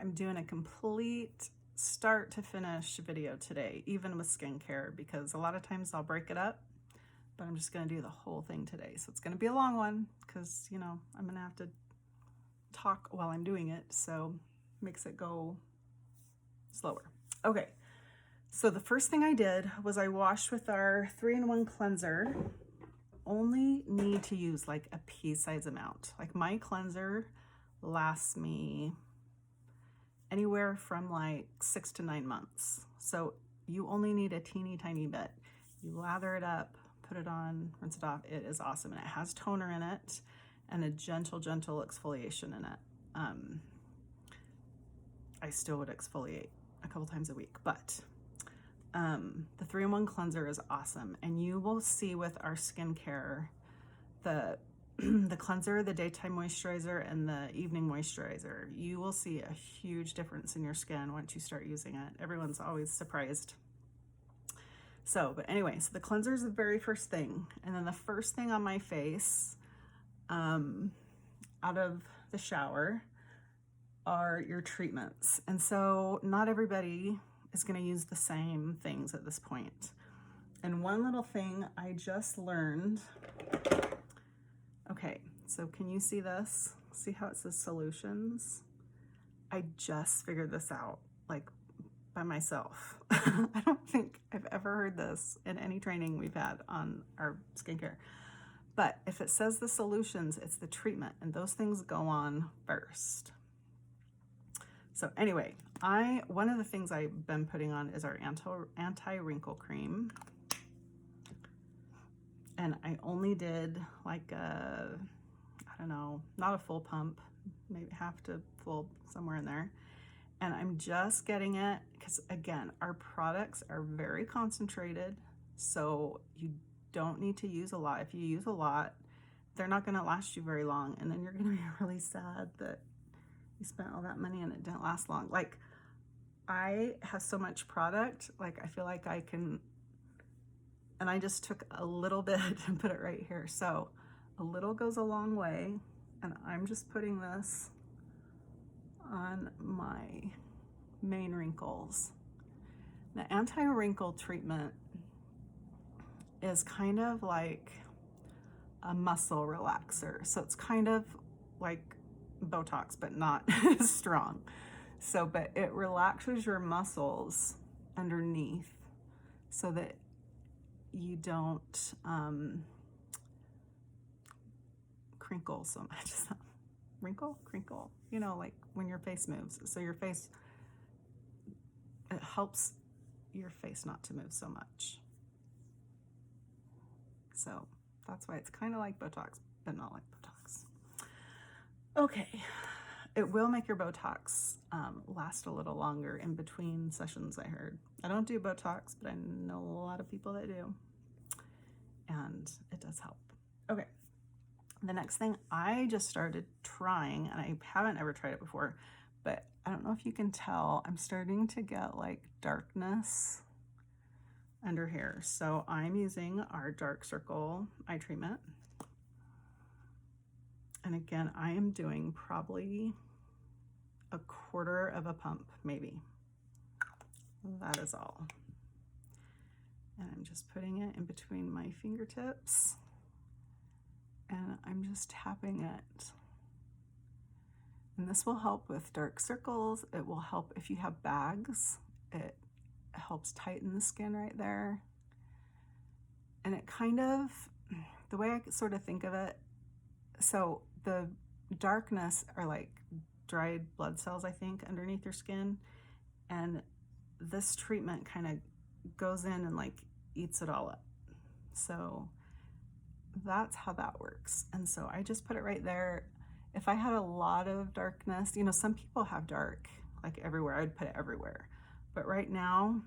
I'm doing a complete start to finish video today, even with skincare, because a lot of times I'll break it up, but I'm just going to do the whole thing today. So it's going to be a long one because, you know, I'm going to have to talk while I'm doing it. So makes it go slower. Okay. So the first thing I did was I washed with our 3-in-1 cleanser. Only need to use like a pea-size amount. Like my cleanser lasts me anywhere from like 6 to 9 months. So you only need a teeny tiny bit. You lather it up, put it on, rinse it off. It is awesome. And it has toner in it and a gentle exfoliation in it. I still would exfoliate a couple times a week, but the 3-in-1 cleanser is awesome. And you will see with our skincare, the cleanser, the daytime moisturizer, and the evening moisturizer, you will see a huge difference in your skin once you start using it. Everyone's always surprised. So, but anyway, so the cleanser is the very first thing. And then the first thing on my face, out of the shower, are your treatments. And so not everybody is going to use the same things at this point. And one little thing I just learned, okay, so can you see this? See how it says solutions? I just figured this out, like by myself. I don't think I've ever heard this in any training we've had on our skincare. But if it says the solutions, it's the treatment, and those things go on first. So anyway, one of the things I've been putting on is our anti-wrinkle cream. And I only did like a, I don't know, not a full pump, maybe half to full, somewhere in there. And I'm just getting it because, again, our products are very concentrated, so you don't need to use a lot. If you use a lot, they're not going to last you very long, and then you're going to be really sad that you spent all that money and it didn't last long. Like, I have so much product, like I feel like I can, and I just took a little bit and put it right here. So a little goes a long way, and I'm just putting this on my main wrinkles. The anti-wrinkle treatment is kind of like a muscle relaxer. So it's kind of like Botox, but not as strong. So, but it relaxes your muscles underneath so that you don't crinkle so much. Crinkle, you know, like when your face moves. So your face, it helps your face not to move so much. So that's why it's kind of like Botox, but not like Botox. Okay, it will make your Botox last a little longer in between sessions, I heard. I don't do Botox, but I know a lot of people that do, and it does help. Okay, the next thing I just started trying, and I haven't ever tried it before, but I don't know if you can tell, I'm starting to get like darkness under here. So I'm using our dark circle eye treatment. And again, I am doing probably a quarter of a pump, maybe. That is all. And I'm just putting it in between my fingertips. And I'm just tapping it. And this will help with dark circles. It will help if you have bags. It helps tighten the skin right there. And it kind of, the way I sort of think of it, so the darkness are like dried blood cells, I think, underneath your skin. And this treatment kind of goes in and like eats it all up. So that's how that works. And so I just put it right there. If I had a lot of darkness, you know, some people have dark like everywhere, I'd put it everywhere. But right now,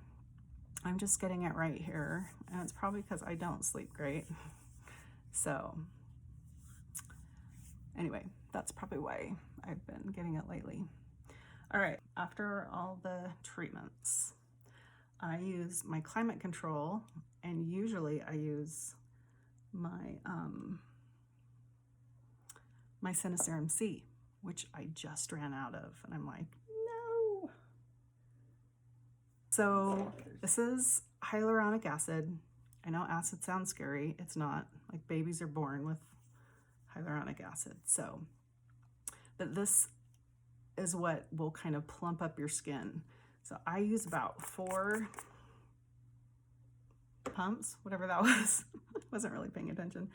I'm just getting it right here. And it's probably because I don't sleep great. So anyway, that's probably why I've been getting it lately. All right, after all the treatments, I use my climate control, and usually I use my my SeneGence C, which I just ran out of, and I'm like, So this is hyaluronic acid. I know acid sounds scary. It's not. Like, babies are born with hyaluronic acid. So, but this is what will kind of plump up your skin. So I use about 4 pumps, whatever that was. Wasn't really paying attention.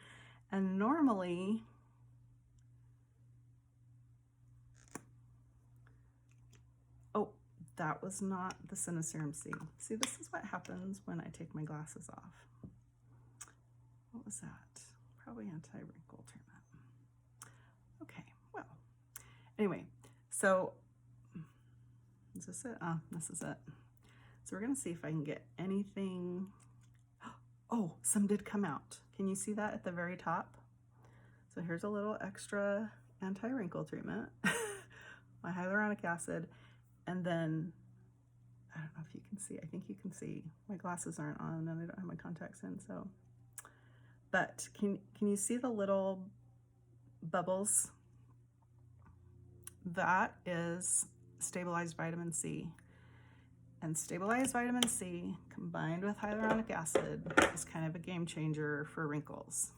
And normally, oh, that was not the SeneGence C. See, this is what happens when I take my glasses off. What was that? Probably anti-wrinkle treatment. Okay, well, anyway, so is this it? This is it. So we're gonna see if I can get anything. Oh, some did come out. Can you see that at the very top? So here's a little extra anti-wrinkle treatment, my hyaluronic acid, and then, I don't know if you can see, I think you can see, my glasses aren't on and I don't have my contacts in, so. But can you see the little bubbles? That is stabilized vitamin C. And stabilized vitamin C combined with hyaluronic acid is kind of a game changer for wrinkles.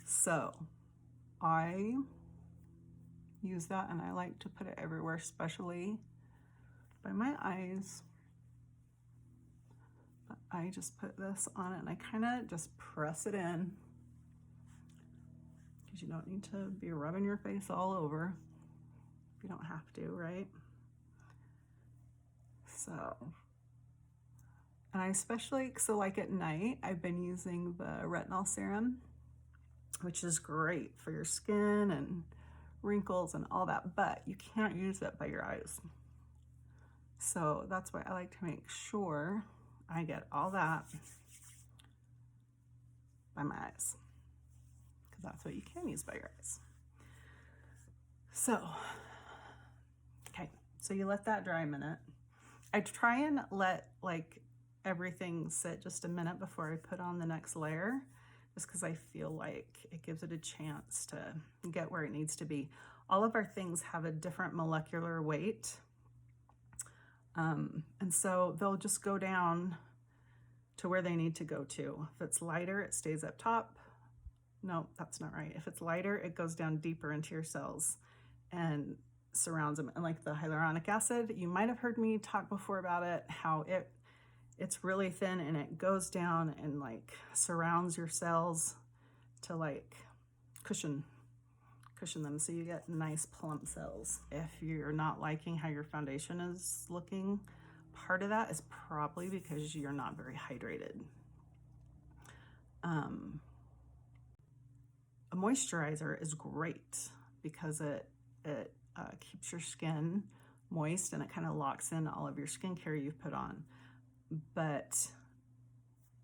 So I use that, and I like to put it everywhere, especially by my eyes. But I just put this on it and I kind of just press it in, because you don't need to be rubbing your face all over if you don't have to, right? So, and I especially, so like at night, I've been using the retinol serum, which is great for your skin and wrinkles and all that, but you can't use it by your eyes. So that's why I like to make sure I get all that by my eyes, because that's what you can use by your eyes. So, okay, so you let that dry a minute. I try and let like everything sit just a minute before I put on the next layer, just because I feel like it gives it a chance to get where it needs to be. All of our things have a different molecular weight. And so they'll just go down to where they need to go to. If it's lighter, it stays up top. No, that's not right. If it's lighter, it goes down deeper into your cells and surrounds them. And like the hyaluronic acid, you might have heard me talk before about it, how it's really thin and it goes down and like surrounds your cells to like cushion them, so you get nice plump cells. If you're not liking how your foundation is looking, part of that is probably because you're not very hydrated. A moisturizer is great because it keeps your skin moist and it kind of locks in all of your skincare you've put on. But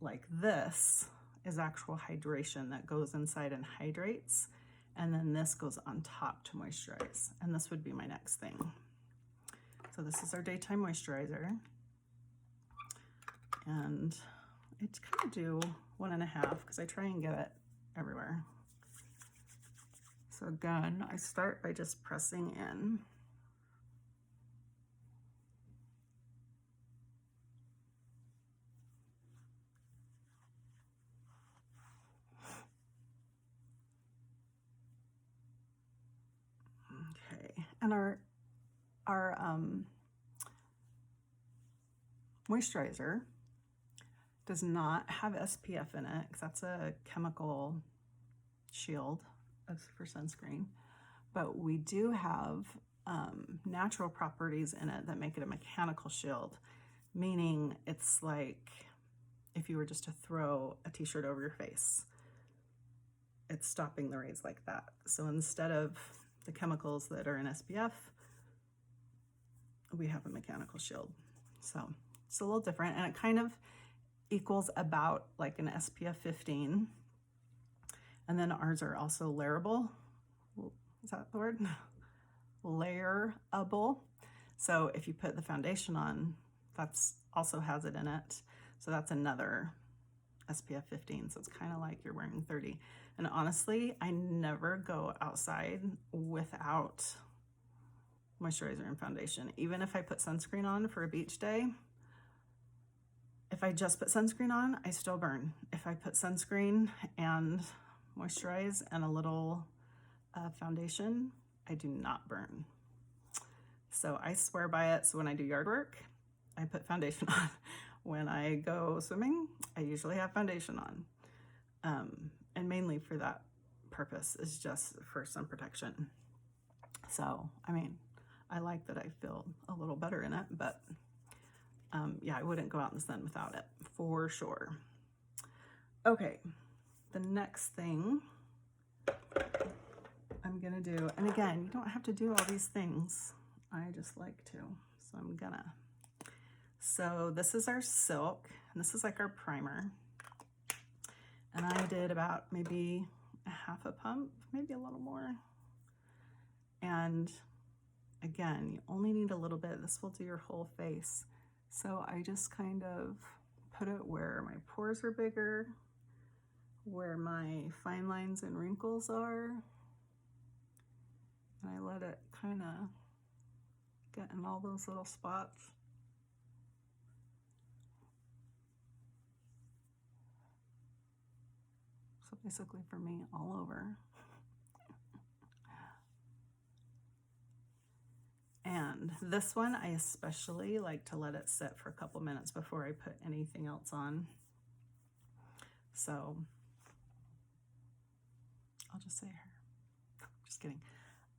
like this is actual hydration that goes inside and hydrates, and then this goes on top to moisturize, and this would be my next thing. So this is our daytime moisturizer, and I kind of do 1.5 because I try and get it everywhere. So again, I start by just pressing in. Okay, and our moisturizer does not have SPF in it because that's a chemical shield for sunscreen, but we do have natural properties in it that make it a mechanical shield, meaning it's like if you were just to throw a t-shirt over your face, it's stopping the rays like that. So instead of the chemicals that are in SPF, we have a mechanical shield. So it's a little different, and it kind of equals about like an SPF 15. And then ours are also layerable. Is that the word? Layerable. So if you put the foundation on, that's also has it in it. So that's another SPF 15. So it's kind of like you're wearing 30. And honestly, I never go outside without moisturizer and foundation. Even if I put sunscreen on for a beach day, if I just put sunscreen on, I still burn. If I put sunscreen and moisturize and a little foundation, I do not burn. So I swear by it. So when I do yard work, I put foundation on. When I go swimming, I usually have foundation on. And mainly for that purpose, is just for sun protection. So, I mean, I like that I feel a little better in it, but yeah, I wouldn't go out in the sun without it, for sure. Okay, the next thing I'm gonna do, and again, you don't have to do all these things. I just like to, so I'm gonna. So this is our silk, and this is like our primer. And I did about maybe a half a pump, maybe a little more. And again, you only need a little bit. This will do your whole face. So I just kind of put it where my pores are bigger, where my fine lines and wrinkles are. And I let it kind of get in all those little spots. So basically for me, all over. And this one, I especially like to let it sit for a couple minutes before I put anything else on. So I'll just say her. Just kidding.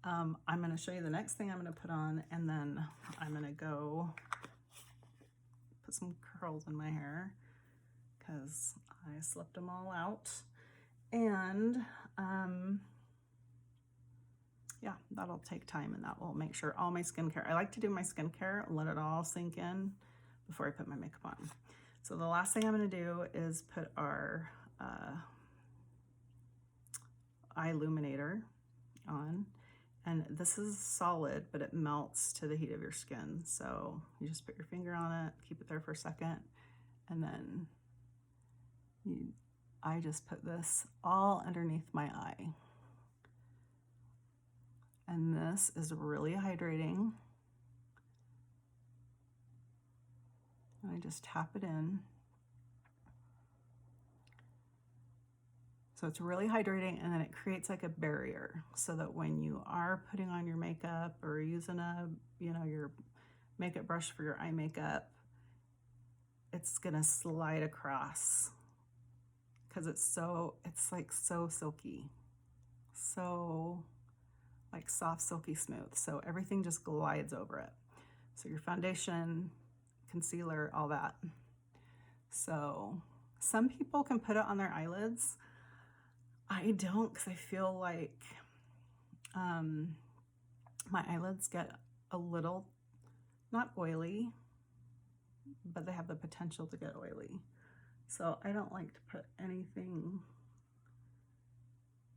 I'm going to show you the next thing I'm going to put on, and then I'm going to go put some curls in my hair because I slipped them all out. And yeah, that'll take time, and that will make sure all my skincare, I like to do my skincare, let it all sink in before I put my makeup on. So the last thing I'm going to do is put our eye illuminator on. And this is solid, but it melts to the heat of your skin. So you just put your finger on it, keep it there for a second, and then I just put this all underneath my eye. And this is really hydrating. And I just tap it in. So it's really hydrating, and then it creates like a barrier so that when you are putting on your makeup or using a, your makeup brush for your eye makeup, it's gonna slide across because it's like so silky, so like soft, silky smooth. So everything just glides over it. So your foundation, concealer, all that. So some people can put it on their eyelids. I don't, because I feel like my eyelids get a little, not oily, but they have the potential to get oily. So I don't like to put anything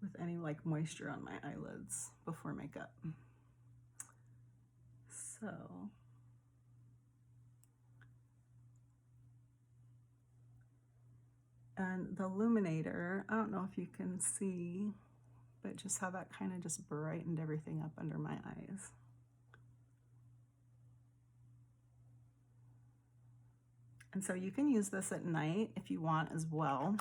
with any like moisture on my eyelids before makeup. So and the illuminator, I don't know if you can see, but just how that kind of just brightened everything up under my eyes. And so you can use this at night if you want as well.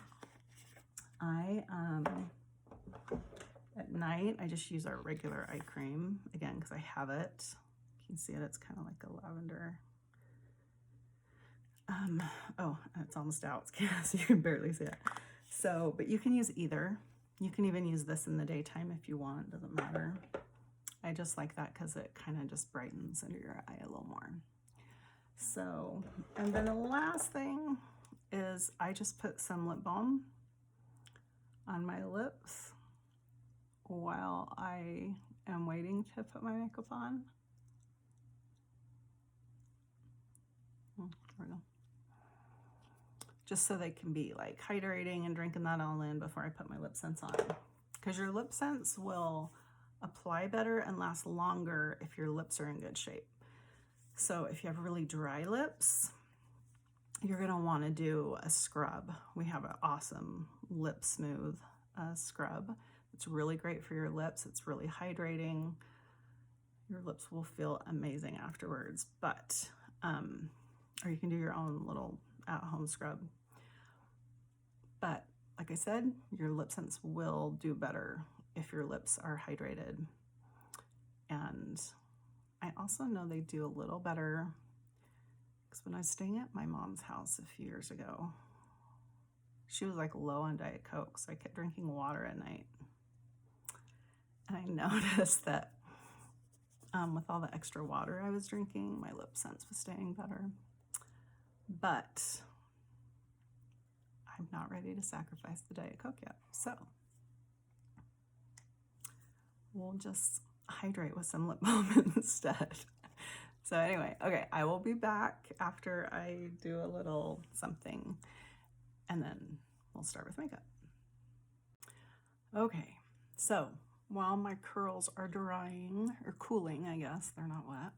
At night, I just use our regular eye cream, again, because I have it. You can see it, it's kind of like a lavender. Oh, it's almost out, so you can barely see it. So, but you can use either. You can even use this in the daytime if you want, doesn't matter. I just like that because it kind of just brightens under your eye a little more. So, and then the last thing is I just put some lip balm on my lips while I am waiting to put my makeup on. There we go. Just so they can be like hydrating and drinking that all in before I put my lip scents on. Because your lip scents will apply better and last longer if your lips are in good shape. So if you have really dry lips, you're gonna wanna do a scrub. We have an awesome lip smooth scrub. It's really great for your lips. It's really hydrating. your lips will feel amazing afterwards. But, or you can do your own little at-home scrub. But like I said, your lip scents will do better if your lips are hydrated. And I also know they do a little better because when I was staying at my mom's house a few years ago, she was like low on Diet Coke, so I kept drinking water at night. And I noticed that with all the extra water I was drinking, my lip scents was staying better. But I'm not ready to sacrifice the Diet Coke yet. So we'll just hydrate with some lip balm instead. So anyway, okay, I will be back after I do a little something and then we'll start with makeup. Okay, so while my curls are drying or cooling, I guess, they're not wet,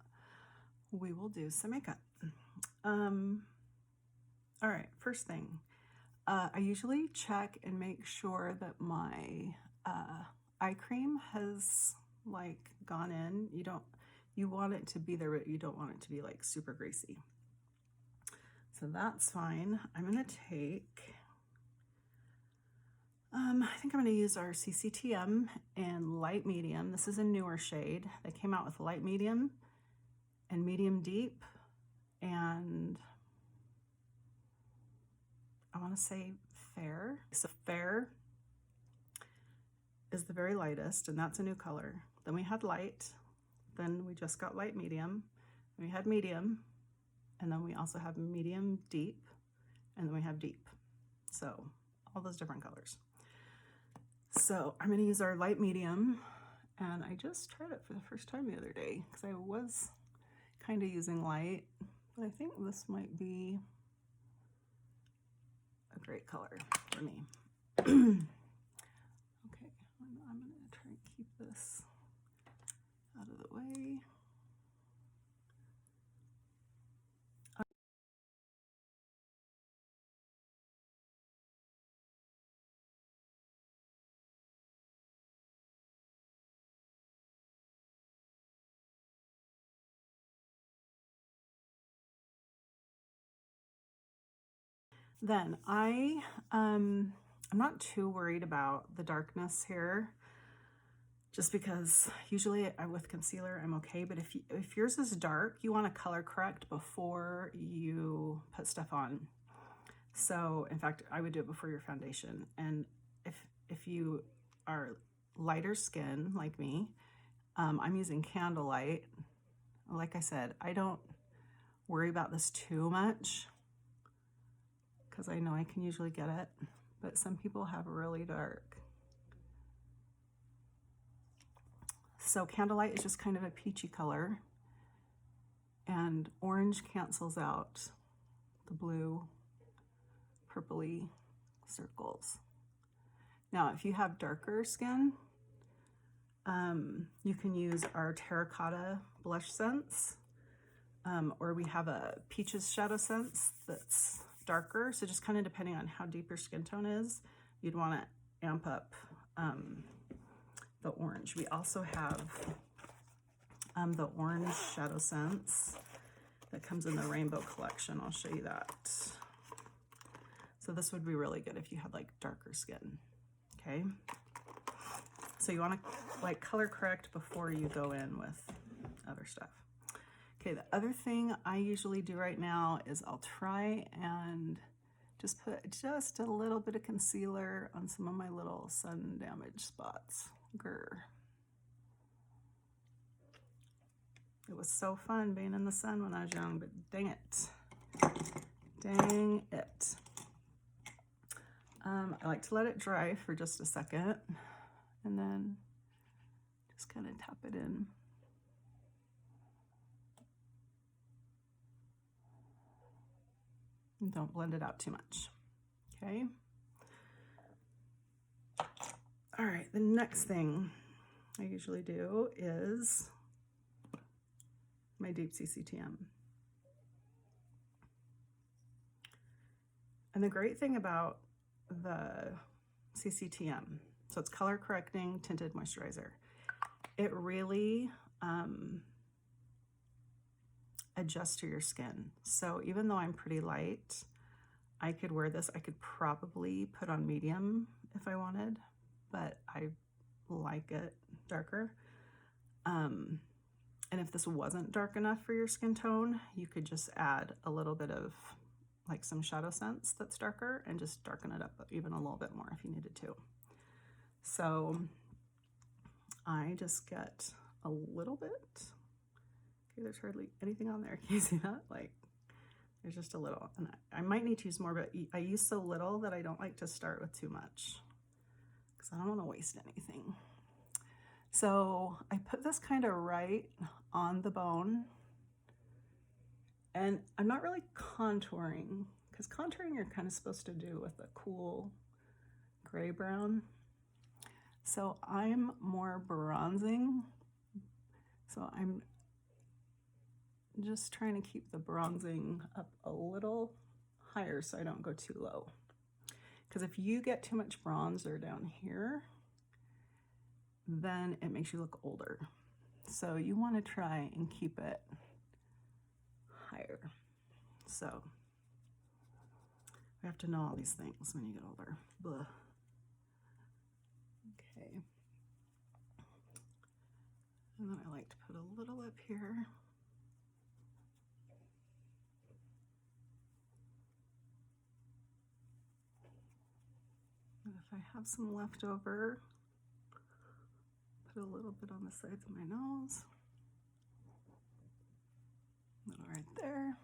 we will do some makeup. All right, first thing, I usually check and make sure that my eye cream has like gone in. You want it to be there, but you don't want it to be like super greasy. So that's fine. I'm gonna take, I think I'm gonna use our CCTM in light medium. This is a newer shade. They came out with light medium and medium deep, and I wanna say fair. So fair is the very lightest, and that's a new color. Then we had light, then we just got light medium, we had medium, and then we also have medium deep, and then we have deep. So all those different colors. So I'm gonna use our light medium, and I just tried it for the first time the other day because I was kind of using light, but I think this might be a great color for me. Okay, I'm gonna try and keep this out of the way. Then I'm not too worried about the darkness here, just because usually with concealer I'm okay, but if yours is dark, you want to color correct before you put stuff on. So in fact, I would do it before your foundation. And if you are lighter skin like me, I'm using Candlelight. Like I said, I don't worry about this too much because I know I can usually get it, but some people have really dark. So Candlelight is just kind of a peachy color, and orange cancels out the blue, purpley circles. Now, if you have darker skin, you can use our terracotta blush scents, or we have a peaches shadow scents that's darker. So just kind of depending on how deep your skin tone is, you'd want to amp up the orange. We also have the orange shadow scents that comes in the rainbow collection. I'll show you that. So this would be really good if you had like darker skin, okay? So you want to like color correct before you go in with other stuff. Okay, the other thing I usually do right now is I'll try and just put just a little bit of concealer on some of my little sun damage spots. Grr. It was so fun being in the sun when I was young, but dang it. Dang it. I like to let it dry for just a second and then just kind of tap it in. And don't blend it out too much, okay? All right, the next thing I usually do is my deep CCTM. And the great thing about the CCTM, so it's color correcting tinted moisturizer. It really adjust to your skin. So even though I'm pretty light, I could wear this. I could probably put on medium if I wanted, but I like it darker. And if this wasn't dark enough for your skin tone, you could just add a little bit of like some Shadow Sense that's darker and just darken it up even a little bit more if you needed to. So I just get a little bit. Okay, there's hardly anything on there. Can you see that? Like, there's just a little. And I might need to use more, but I use so little that I don't like to start with too much because I don't want to waste anything. So I put this kind of right on the bone, and I'm not really contouring, because contouring you're kind of supposed to do with a cool gray brown. So I'm more bronzing. So I'm just trying to keep the bronzing up a little higher so I don't go too low. Because if you get too much bronzer down here, then it makes you look older. So you want to try and keep it higher. So we have to know all these things when you get older. Blah. Okay. And then I like to put a little up here. And if I have some left over, put a little bit on the sides of my nose. A little right there.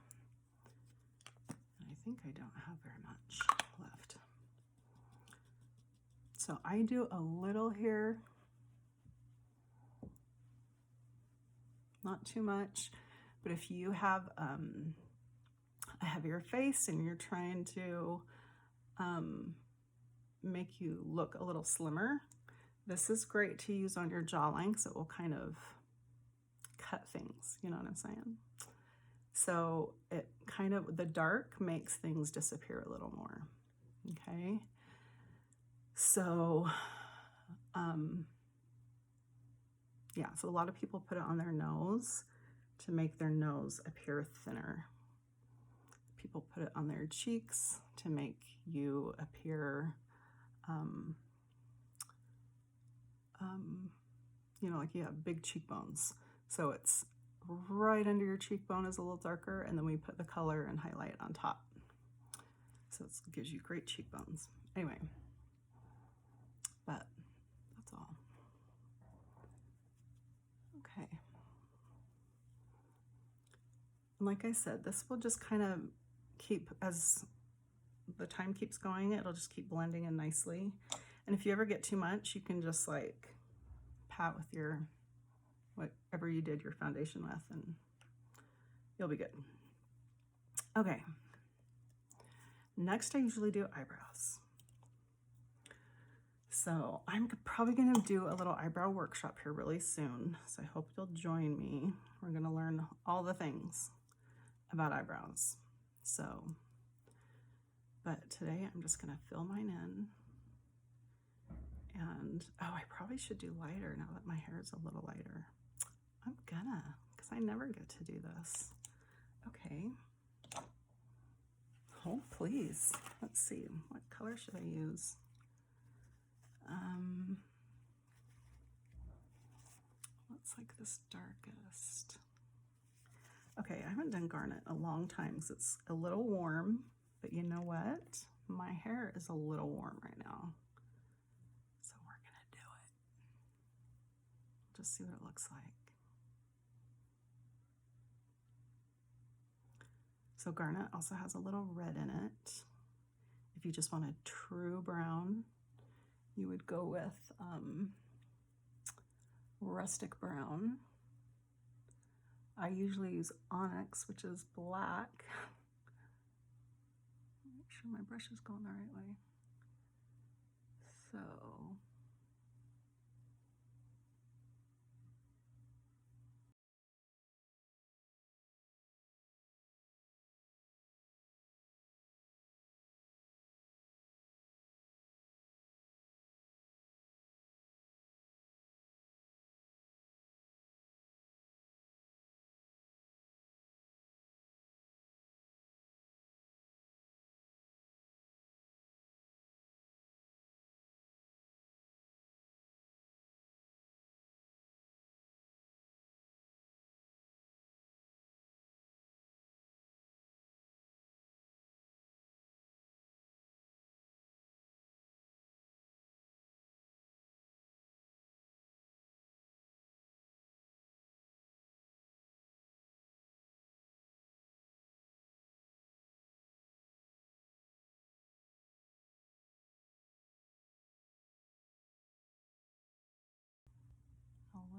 And I think I don't have very much left. So I do a little here, not too much, but if you have a heavier face and you're trying to make you look a little slimmer, this is great to use on your jawline because it will kind of cut things, you know what I'm saying? So it kind of, the dark makes things disappear a little more, okay? So, yeah, so a lot of people put it on their nose to make their nose appear thinner. People put it on their cheeks to make you appear, you know, like you have big cheekbones. So it's right under your cheekbone is a little darker, and then we put the color and highlight on top. So it gives you great cheekbones. Anyway, but that's all. Okay. And like I said, this will just kind of keep, as the time keeps going, it'll just keep blending in nicely. And if you ever get too much, you can just like pat with your, whatever you did your foundation with, and you'll be good. Okay. Next, I usually do eyebrows. So I'm probably gonna do a little eyebrow workshop here really soon. So I hope you'll join me. We're gonna learn all the things about eyebrows. So, but today I'm just gonna fill mine in. And, oh, I probably should do lighter now that my hair is a little lighter. I'm gonna, because I never get to do this. Okay. Oh, please. Let's see. What color should I use? What's like this darkest? Okay, I haven't done garnet a long time because it's a little warm, but you know what? My hair is a little warm right now. So we're gonna do it. Just see what it looks like. So garnet also has a little red in it. If you just want a true brown, you would go with rustic brown. I usually use onyx, which is black. Make sure my brush is going the right way. So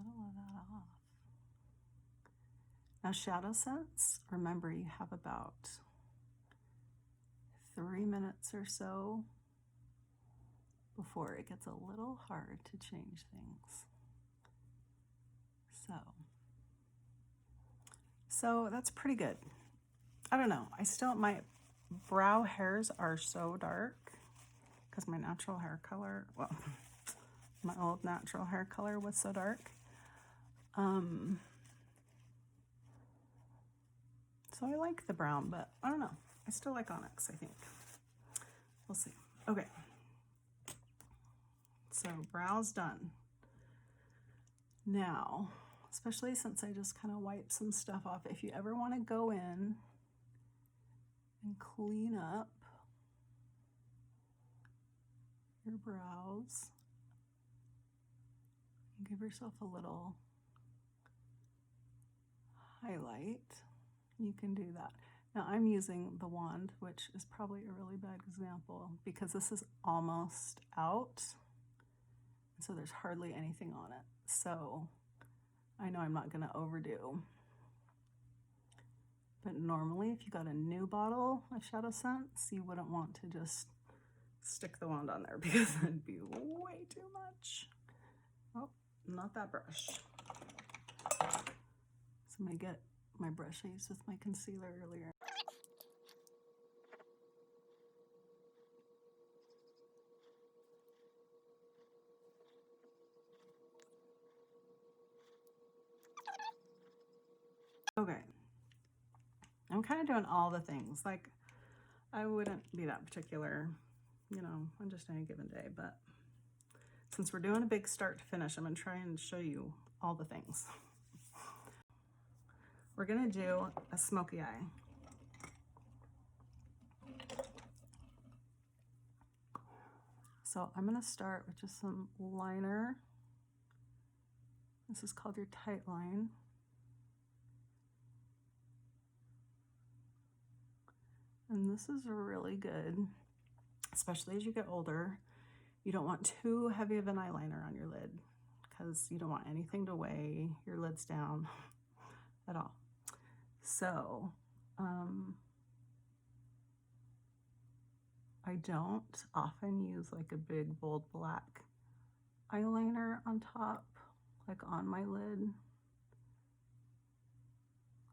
little of that off. Now shadow sense, remember you have about 3 minutes or so before it gets a little hard to change things. So that's pretty good. I don't know, my brow hairs are so dark because my natural hair color, well, my old natural hair color was so dark. So I like the brown, but I don't know. I still like onyx, I think. We'll see. Okay. So brow's done. Now, especially since I just kind of wiped some stuff off, if you ever want to go in and clean up your brows, give yourself a little highlight, you can do that. Now I'm using the wand, which is probably a really bad example because this is almost out, so there's hardly anything on it. So I know I'm not going to overdo. But normally if you got a new bottle of Shadow Sense, you wouldn't want to just stick the wand on there because that'd be way too much. Oh, not that brush. So I'm going to get my brush I used with my concealer earlier. Okay, I'm kind of doing all the things. Like, I wouldn't be that particular, you know, on just any given day, but since we're doing a big start to finish, I'm going to try and show you all the things. We're going to do a smoky eye. So I'm going to start with just some liner. This is called your tight line. And this is really good, especially as you get older. You don't want too heavy of an eyeliner on your lid because you don't want anything to weigh your lids down at all. So I don't often use like a big bold black eyeliner on top, like on my lid.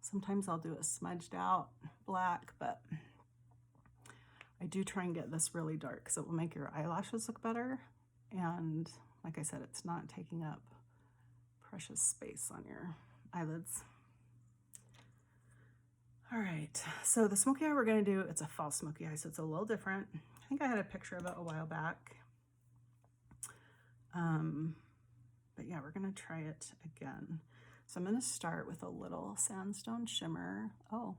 Sometimes I'll do a smudged out black, but I do try and get this really dark because it will make your eyelashes look better. And like I said, it's not taking up precious space on your eyelids. All right, so the smoky eye we're gonna do, it's a false smoky eye, so it's a little different. I think I had a picture of it a while back. But yeah, we're gonna try it again. So I'm gonna start with a little sandstone shimmer. Oh,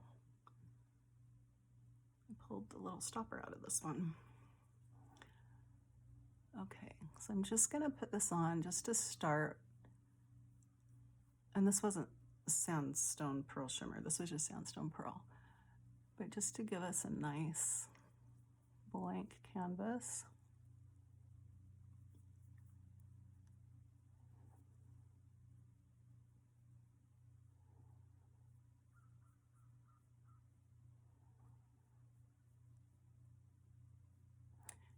I pulled the little stopper out of this one. Okay, so I'm just gonna put this on just to start. And this wasn't sandstone pearl shimmer, this was just sandstone pearl. But just to give us a nice blank canvas.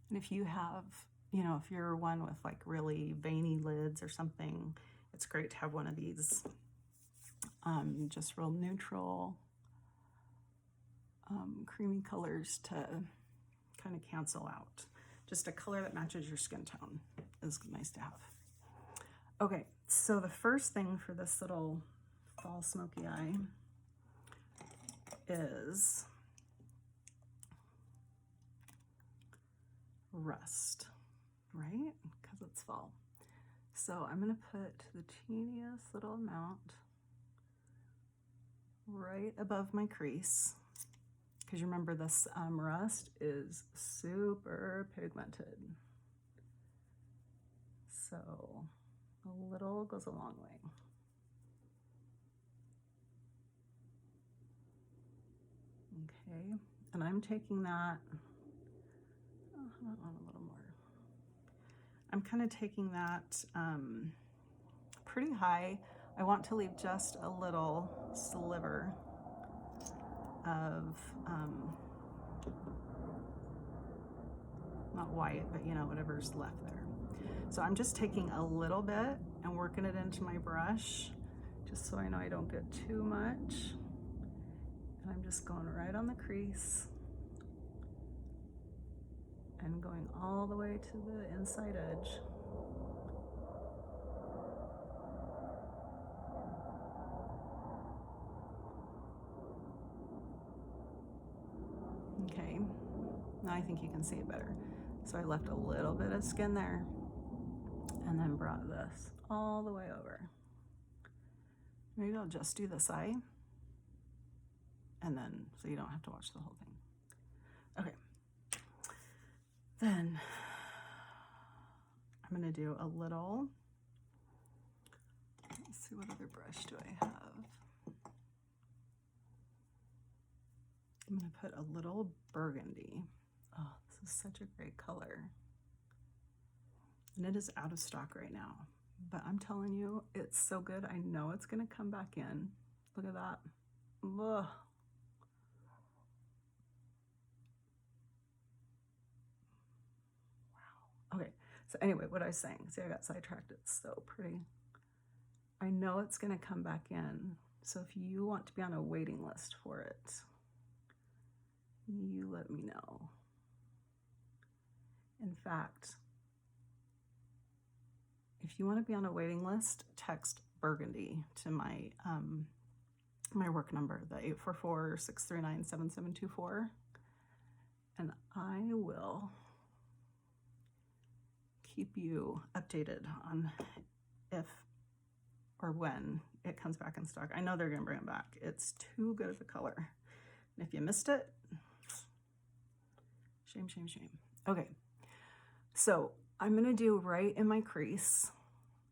And if you have, you know, if you're one with like really veiny lids or something, it's great to have one of these just real neutral, creamy colors to kind of cancel out. Just a color that matches your skin tone is nice to have. Okay, so the first thing for this little fall smoky eye is rust, right? Because it's fall. So I'm gonna put the teeniest little amount right above my crease, because you remember this rust is super pigmented. So a little goes a long way. Okay, and I'm taking that, oh, I want a little more. I'm kind of taking that pretty high. I want to leave just a little sliver of, not white, but you know, whatever's left there. So I'm just taking a little bit and working it into my brush, just so I know I don't get too much. And I'm just going right on the crease and going all the way to the inside edge. Okay, now I think you can see it better. So I left a little bit of skin there and then brought this all the way over. Maybe I'll just do this eye, and then, so you don't have to watch the whole thing. Okay, then I'm gonna do a little, let's see, what other brush do I have? I'm gonna put a little burgundy. Oh, this is such a great color. And it is out of stock right now, but I'm telling you, it's so good. I know it's gonna come back in. Look at that. Ugh. Wow. Okay, so anyway, what I was saying, see, I got sidetracked. It's so pretty. I know it's gonna come back in. So if you want to be on a waiting list for it, you let me know. In fact, if you want to be on a waiting list, text burgundy to my my work number, the 844-639-7724, and I will keep you updated on if or when it comes back in stock. I know they're gonna bring it back. It's too good of a color. And if you missed it, shame, shame, shame. Okay, so I'm gonna do right in my crease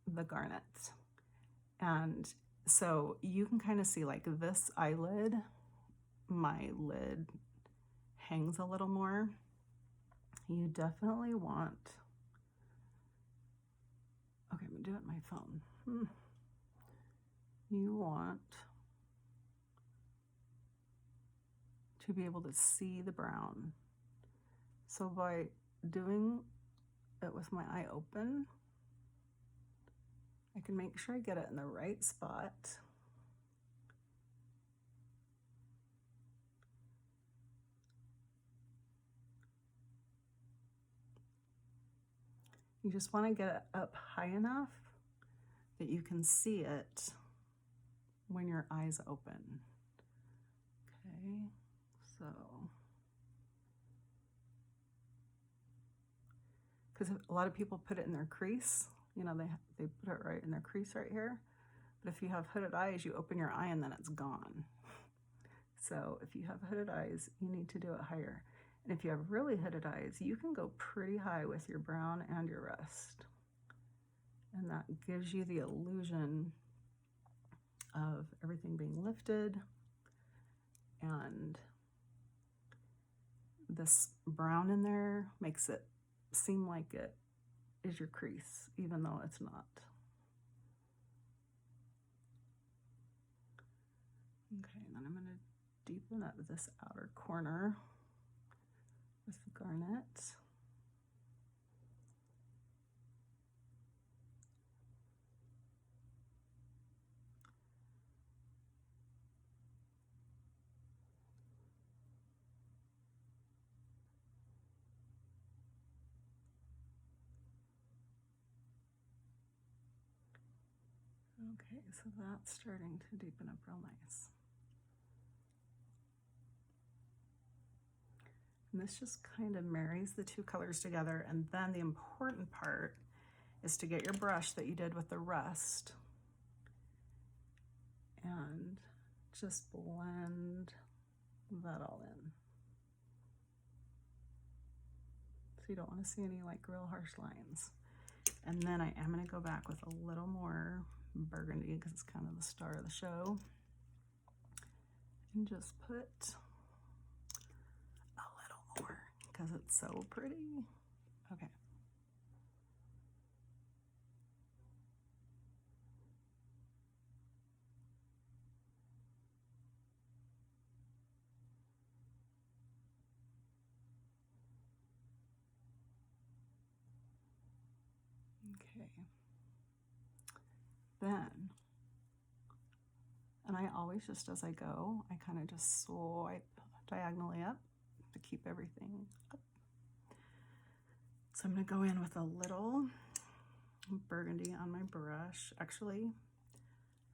the garnet. And so you can kind of see, like, this eyelid, my lid hangs a little more. You definitely want, okay, I'm gonna do it on my phone. You want to be able to see the brown. So by doing it with my eye open, I can make sure I get it in the right spot. You just want to get it up high enough that you can see it when your eyes open. Okay, so, because a lot of people put it in their crease, you know, they put it right in their crease right here. But if you have hooded eyes, you open your eye and then it's gone. So if you have hooded eyes, you need to do it higher. And if you have really hooded eyes, you can go pretty high with your brown and your rust. And that gives you the illusion of everything being lifted. And this brown in there makes it seem like it is your crease, even though it's not. Okay, and then I'm going to deepen up this outer corner with the garnet. Okay, so that's starting to deepen up real nice. And this just kind of marries the two colors together. And then the important part is to get your brush that you did with the rust and just blend that all in. So you don't want to see any like real harsh lines. And then I am going to go back with a little more burgundy because it's kind of the star of the show. And just put a little more because it's so pretty. Okay. Okay. Then, and I always, just as I go, I kind of just swipe diagonally up to keep everything up. So I'm going to go in with a little burgundy on my brush. Actually,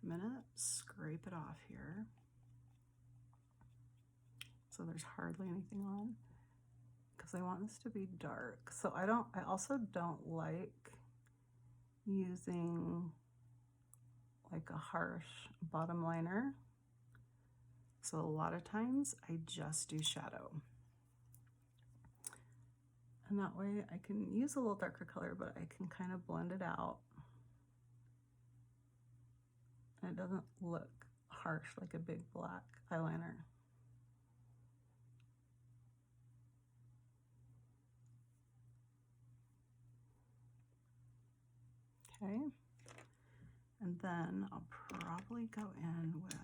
I'm going to scrape it off here so there's hardly anything on, because I want this to be dark. So I also don't like using like a harsh bottom liner. So a lot of times I just do shadow. And that way I can use a little darker color, but I can kind of blend it out. And it doesn't look harsh like a big black eyeliner. Okay. And then I'll probably go in with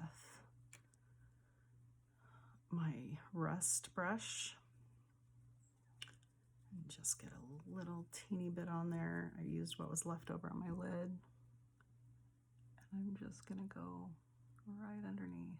my rust brush and just get a little teeny bit on there. I used what was left over on my lid. And I'm just gonna go right underneath.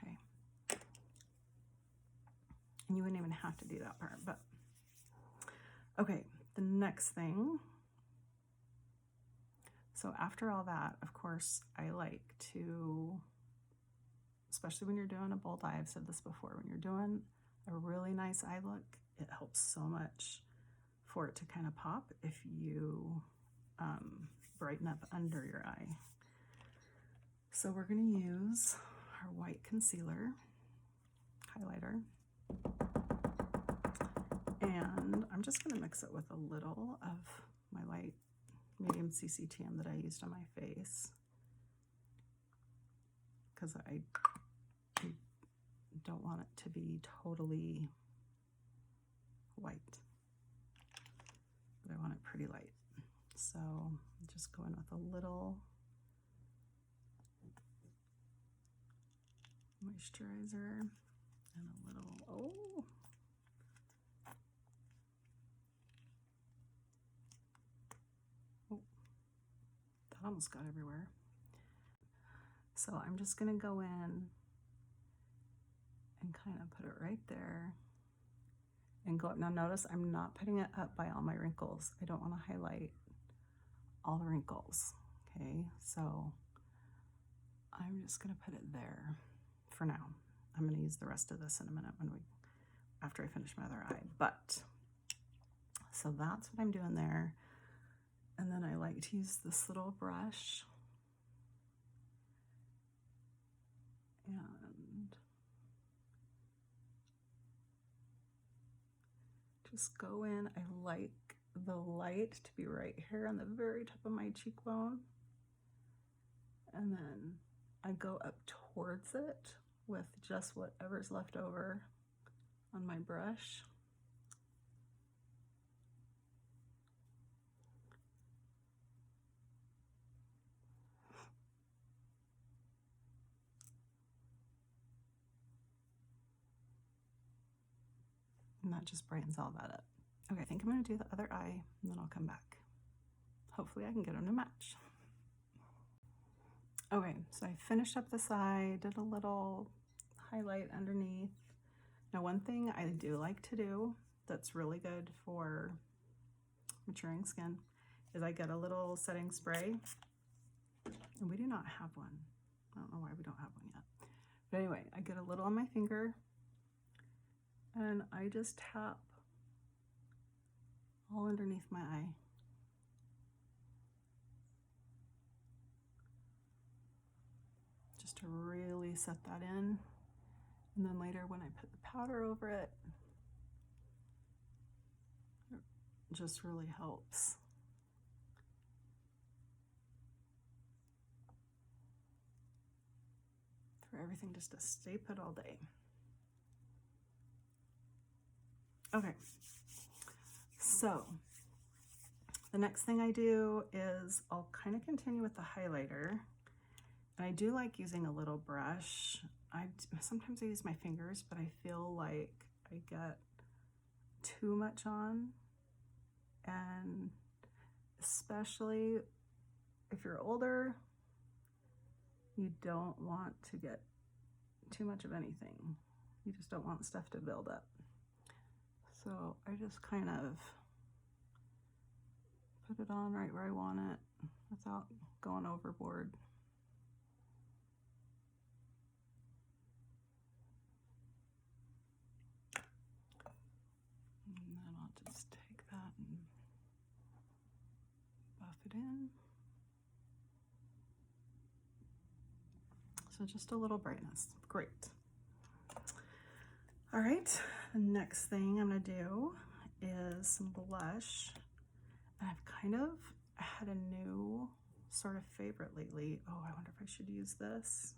Okay. And you wouldn't even have to do that part, but okay, the next thing. So after all that, of course, I like to, especially when you're doing a bold eye, I've said this before, when you're doing a really nice eye look, it helps so much for it to kind of pop if you brighten up under your eye. So we're going to use our white concealer highlighter, and I'm just going to mix it with a little of my light medium CCTM that I used on my face, because I don't want it to be totally white, but I want it pretty light. So I'm just going with a little moisturizer and a little, oh, that almost got everywhere. So I'm just gonna go in and kind of put it right there and go up. Now notice I'm not putting it up by all my wrinkles. I don't want to highlight all the wrinkles, okay? So I'm just gonna put it there for now. I'm gonna use the rest of this in a minute after I finish my other eye. But, so that's what I'm doing there. And then I like to use this little brush and just go in. I like the light to be right here on the very top of my cheekbone. And then I go up towards it with just whatever's left over on my brush. And that just brightens all that up. Okay, I think I'm gonna do the other eye and then I'll come back. Hopefully I can get them to match. Okay, so I finished up this eye, did a little highlight underneath. Now one thing I do like to do that's really good for maturing skin is I get a little setting spray, and we do not have one. I don't know why we don't have one yet. But anyway, I get a little on my finger and I just tap all underneath my eye. Just to really set that in. And then later when I put the powder over it, it just really helps. For everything just to stay put all day. Okay, so The next thing I do is I'll kind of continue with the highlighter. And I do like using a little brush. Sometimes I use my fingers, but I feel like I get too much on. And especially if you're older, you don't want to get too much of anything. You just don't want stuff to build up. So I just kind of put it on right where I want it without going overboard. And then I'll just take that and buff it in. So just a little brightness, great. All right, the next thing I'm gonna do is some blush. And I've kind of had a new sort of favorite lately. Oh, I wonder if I should use this.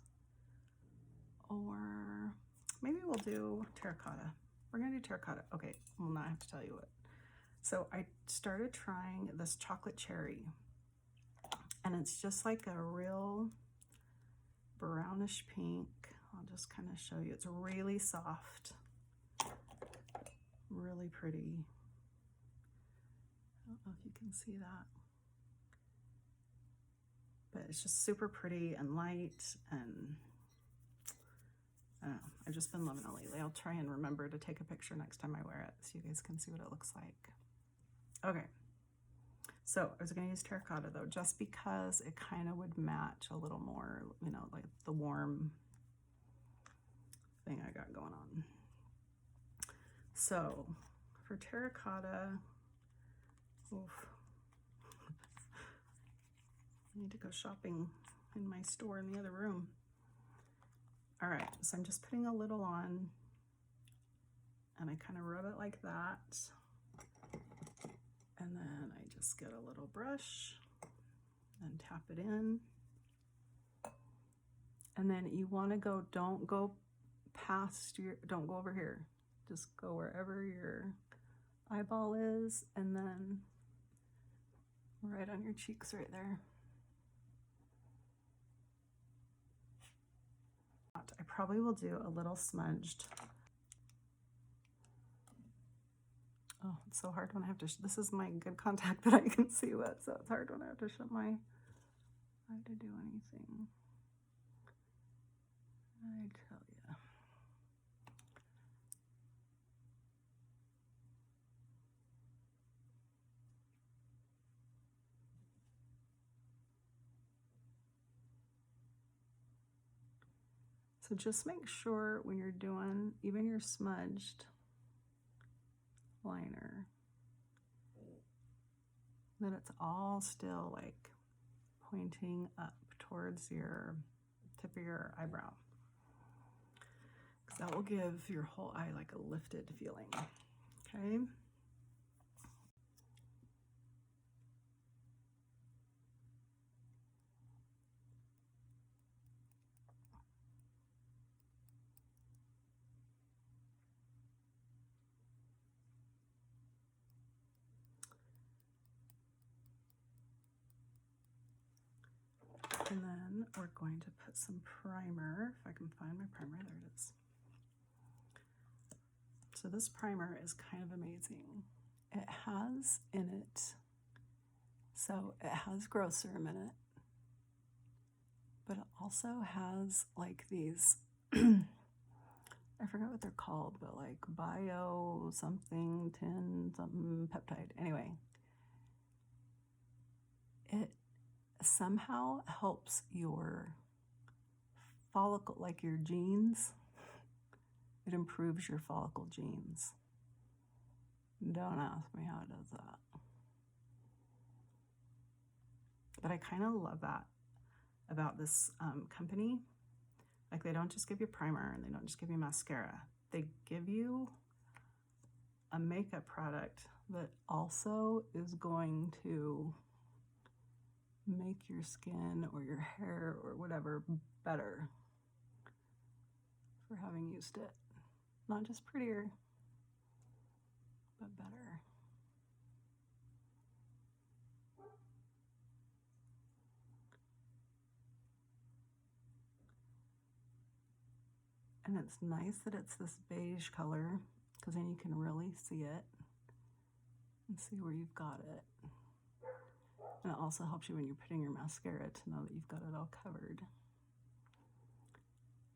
Or maybe we'll do terracotta. We're gonna do terracotta. Okay, well now I have to tell you what. So I started trying this chocolate cherry. And it's just like a real brownish pink. I'll just kind of show you. It's really soft. Really pretty. I don't know if you can see that. But it's just super pretty and light, and I don't know, I've just been loving it lately. I'll try and remember to take a picture next time I wear it so you guys can see what it looks like. Okay, so I was gonna use terracotta though, just because it kind of would match a little more, you know, like the warm thing I got going on. So for terracotta, oof, I need to go shopping in my store in the other room. All right, so I'm just putting a little on, and I kind of rub it like that. And then I just get a little brush and tap it in. And then you want to go, don't go past your, don't go over here. Just go wherever your eyeball is, and then right on your cheeks right there. I probably will do a little smudged. Oh, it's so hard when I have to, this is my good contact that I can see with, so it's hard when I have to shut my eye to do anything. I tell you. So just make sure when you're doing even your smudged liner that it's all still like pointing up towards your tip of your eyebrow, because that will give your whole eye like a lifted feeling. Okay. And then we're going to put some primer. If I can find my primer, there it is. So this primer is kind of amazing. It has in it, so it has GRWM in it, but it also has like these, I forgot what they're called, but like bio something, 10 something peptide. Anyway, it somehow helps your follicle, like your genes. It improves your follicle genes. Don't ask me how it does that. But I kind of love that about this company. Like, they don't just give you primer and they don't just give you mascara. They give you a makeup product that also is going to make your skin or your hair or whatever better for having used it. Not just prettier, but better. And it's nice that it's this beige color, because then you can really see it and see where you've got it. And it also helps you when you're putting your mascara to know that you've got it all covered.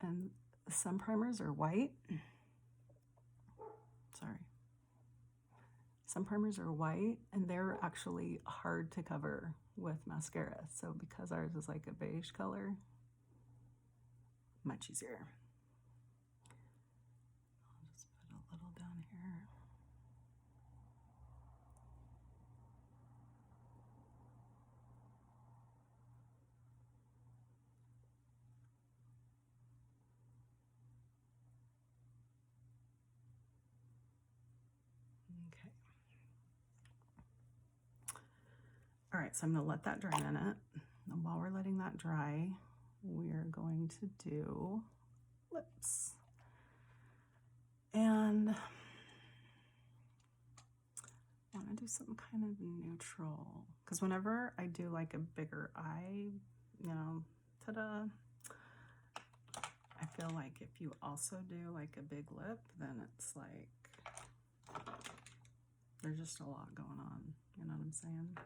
And some primers are white. Sorry. Some primers are white, and they're actually hard to cover with mascara. So because ours is like a beige color, much easier. I'll just put a little down here. Okay. All right, so I'm gonna let that dry a minute. And while we're letting that dry, we're going to do lips. And I want to do some kind of neutral, because whenever I do like a bigger eye, you know, ta-da, I feel like if you also do like a big lip, then it's like, there's just a lot going on, you know what I'm saying?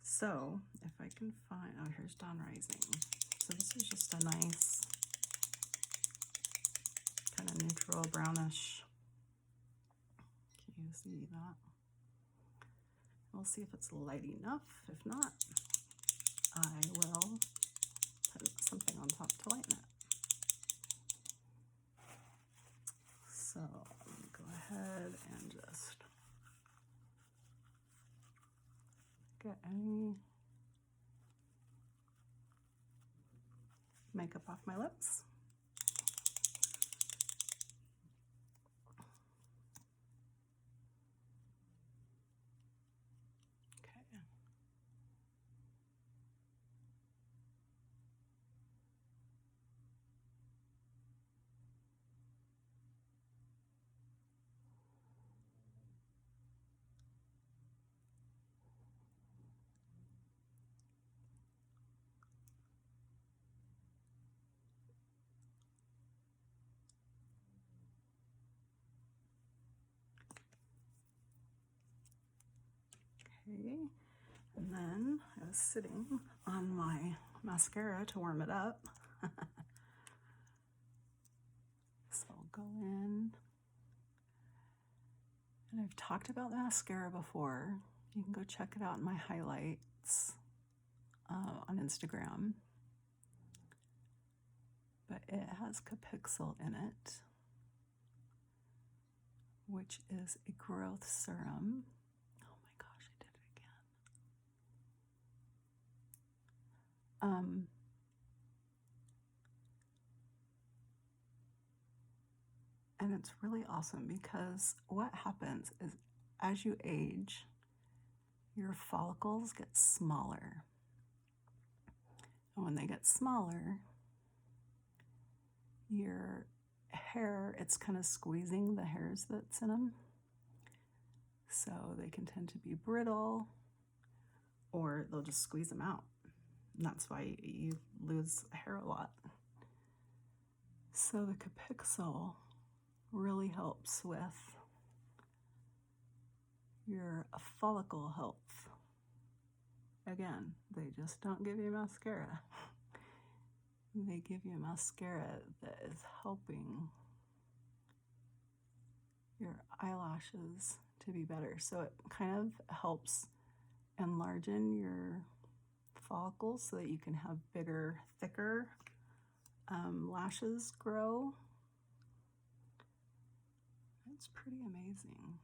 So if I can find, oh, here's Dawn Rising. So this is just a nice kind of neutral brownish. Can you see that? We'll see if it's light enough. If not, I will put something on top to lighten it. So go ahead and just get any makeup off my lips. Okay, and then I was sitting on my mascara to warm it up. So I'll go in, and I've talked about mascara before. You can go check it out in my highlights on Instagram. But it has Capixyl in it, which is a growth serum. Oh my gosh, I did it again. And it's really awesome because what happens is as you age, your follicles get smaller. And when they get smaller, your hair, it's kind of squeezing the hairs that's in them. So they can tend to be brittle, or they'll just squeeze them out. And that's why you lose hair a lot. So the Capixyl really helps with your follicle health. Again, they just don't give you mascara. They give you mascara that is helping your eyelashes to be better. So it kind of helps enlargen your follicles so that you can have bigger, thicker lashes grow. It's pretty amazing.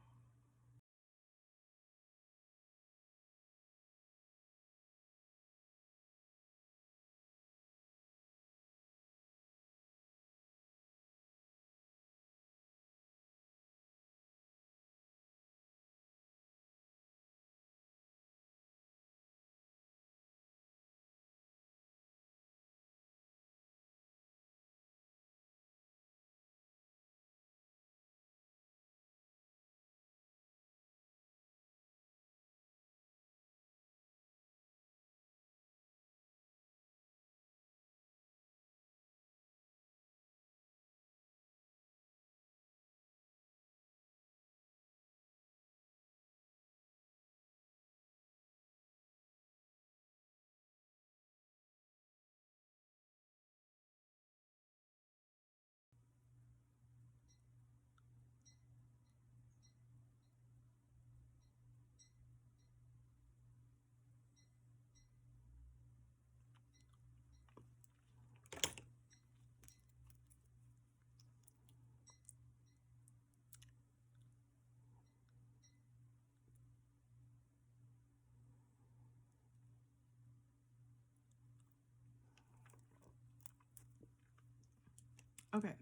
Okay.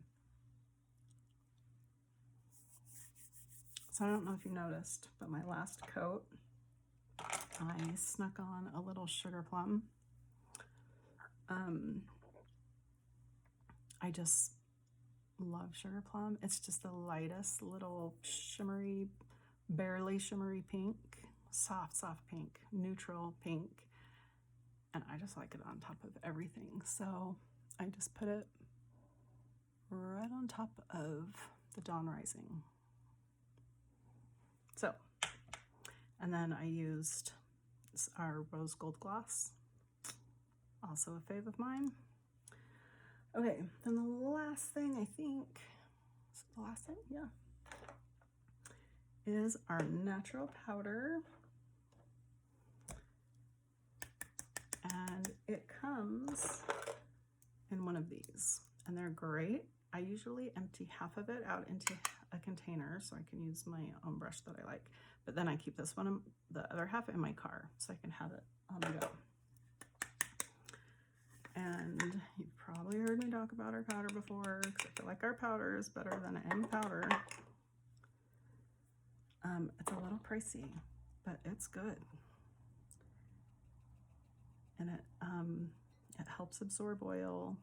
So I don't know if you noticed, but my last coat, I snuck on a little sugar plum. I just love sugar plum. It's just the lightest little shimmery, barely shimmery pink, soft pink, neutral pink. And I just like it on top of everything. So I just put it right on top of the Dawn Rising. So, and then I used our rose gold gloss, also a fave of mine. Okay, then the last thing, I think, is it the last thing? Yeah. Is our natural powder. And it comes in one of these, and they're great. I usually empty half of it out into a container so I can use my own brush that I like. But then I keep this one, the other half, in my car so I can have it on the go. And you've probably heard me talk about our powder before, because I feel like our powder is better than any powder. It's a little pricey, but it's good. And it helps absorb oil.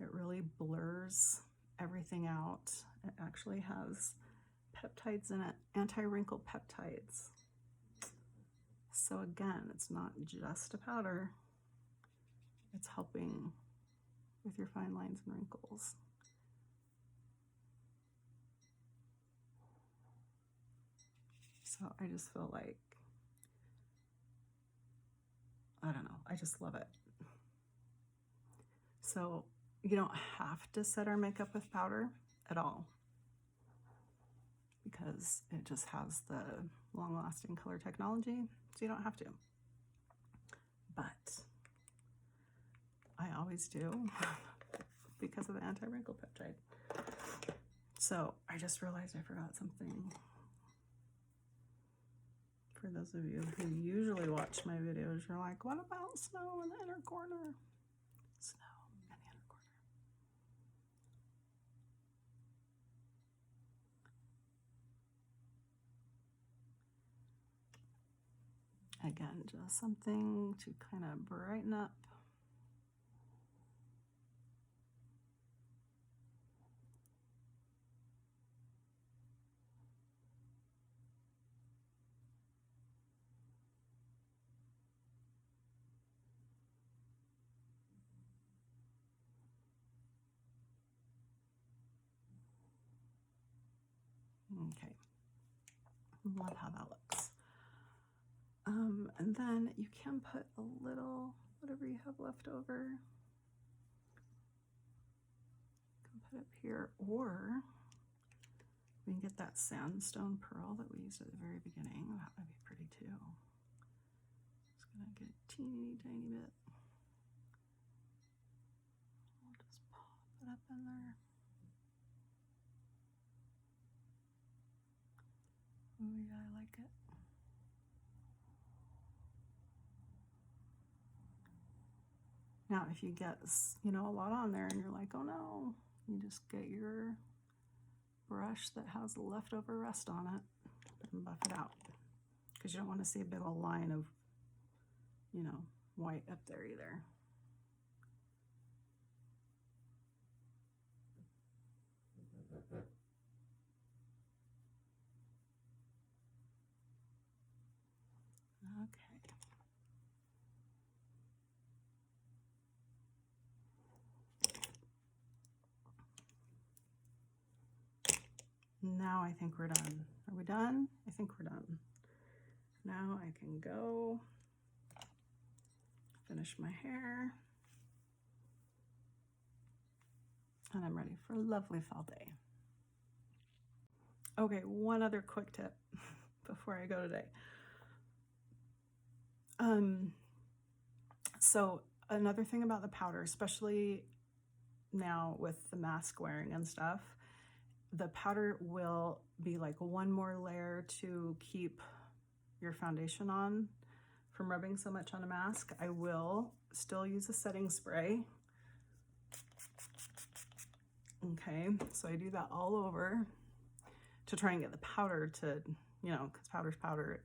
It really blurs everything out. It actually has peptides in it, anti-wrinkle peptides. So again, it's not just a powder. It's helping with your fine lines and wrinkles. So I just feel like, I don't know, I just love it. So you don't have to set our makeup with powder at all, because it just has the long-lasting color technology, so you don't have to. But I always do because of the anti-wrinkle peptide. So I just realized I forgot something. For those of you who usually watch my videos, you're like, what about snow in the inner corner? Snow in the inner corner. Again, just something to kind of brighten up. Okay, love how that looks. And then you can put a little, whatever you have left over, you can put up here, or we can get that sandstone pearl that we used at the very beginning. That would be pretty too. Just gonna get a teeny tiny bit. I'll just pop it up in there. Oh yeah, I like it. Now, if you get, you know, a lot on there and you're like, oh no, you just get your brush that has leftover rest on it and buff it out, because you don't want to see a big old line of, you know, white up there either. Okay. Now I think we're done. Are we done? I think we're done. Now I can go finish my hair. And I'm ready for a lovely fall day. Okay, one other quick tip before I go today. So another thing about the powder, especially now with the mask wearing and stuff, the powder will be like one more layer to keep your foundation on from rubbing so much on a mask. I will still use a setting spray. Okay, so I do that all over to try and get the powder to, you know, because powder's powder,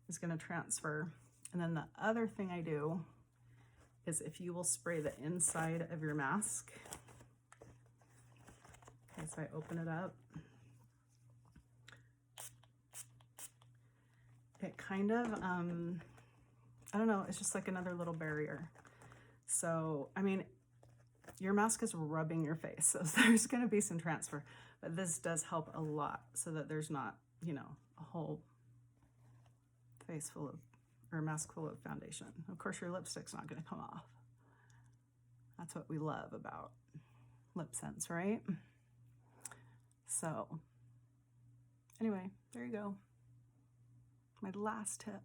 is going to transfer. And then the other thing I do is if you will spray the inside of your mask. Okay, so I open it up. It kind of, I don't know, it's just like another little barrier. So, I mean, your mask is rubbing your face, so there's going to be some transfer, but this does help a lot so that there's not, you know, a whole face full of, or mask full of foundation. Of course, your lipstick's not going to come off. That's what we love about lip scents, right? So, anyway, there you go. My last tip.